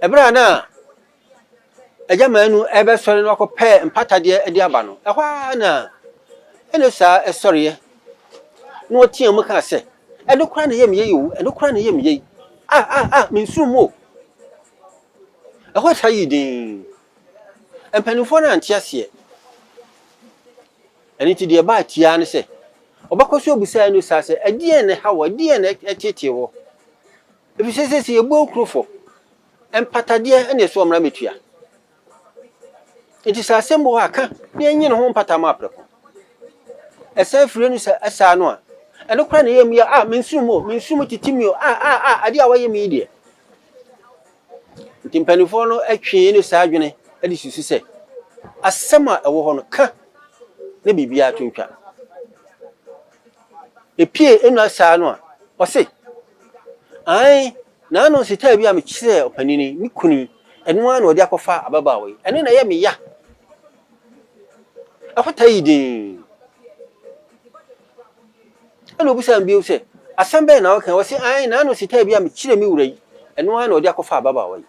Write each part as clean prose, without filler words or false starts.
Ebra na ejamanu ebe sori no akopɛ mpatade ade aba no. Ehwa na ene sa esori no tie mu ka se eno kura na yem ye yo eno kura na yem ye mensum mo ehwa tayi din empanifo na antiase eni ti de ba tia ne se obakoso obusa eno sa se adie ne hawo adie ne etete wo ebi se ye bo krofo empatade ene so omra metua enti sa sembo aka ne nyi ne ho mpatama apreko esa fire no sa asa no a eno kura na yem ya mensum titimio ade a waye mi de timpanifo no atwe ne sa adwene ade susu se asema ewo ho no ka na bibia atwentwa epie enu asa no a o se ai na no sita bia me kire opanini mi kuni enu a na odi akofa ababa we enu na ye me ya afata yidin enu obusa mbie se asambe na o kan o se ai na no sita bia me kire mi wurai enu a na odi akofa ababa we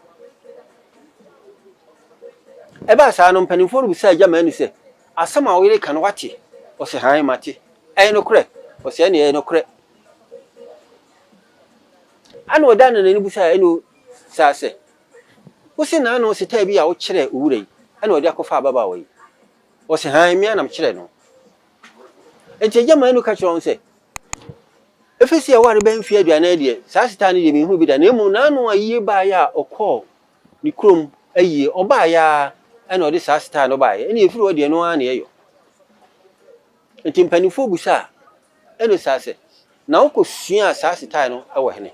eba sa no mpanimfo no busa agya manu se asama wo yire kan wate o se han mate ai no kure o se ne no kure ana oda na ni busa eno sa se wo se na no sita bia wo kire wurai ana odi akofa ababa we o se han mi anam kire no enti agya manu ka kire on se efesi ya ware ben fi aduana de sa sita ne de mi hu bi da na emu na no ayi ba ya okọ ni krom ayi oba ya ana odi sa sita no ba ya eni efiri odi no ana eyo enti mpanifo busa eno sa se na wo kosua sa sita no ewo hene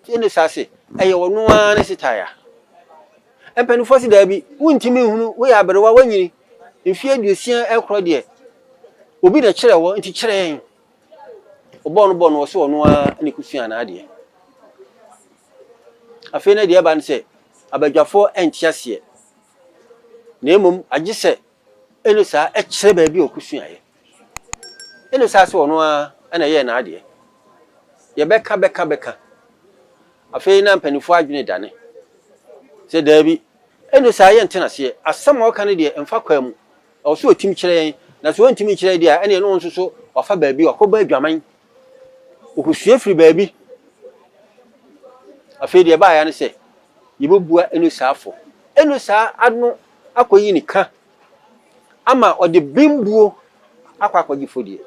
eno sa se eye wo no ana sita ya mpanifo si da bi wuntimi hunu wo ya berewa wanyiri mfi aduosia ekro de obi na kire wo enti kire yen obo no wo se wo no ani kusua na ade afi na de ba nse abadwafo entiase na emum agise eno sa ekire ba bi okusua ye eno sa se wo no ana ye na ade ye beka afi na mpanifo adwene dane se da bi eno sa ye ntena se asama o kan de emfa kwa mu o so otim kire yen na so ontimi kire de a ene no nso so wafa ba bi wakoba adwaman okusua firi ba bi afi de ba ya ne se yibobua eno sa afo eno sa anu akoyi nika ama ode bimbuo akwa akwaji fodie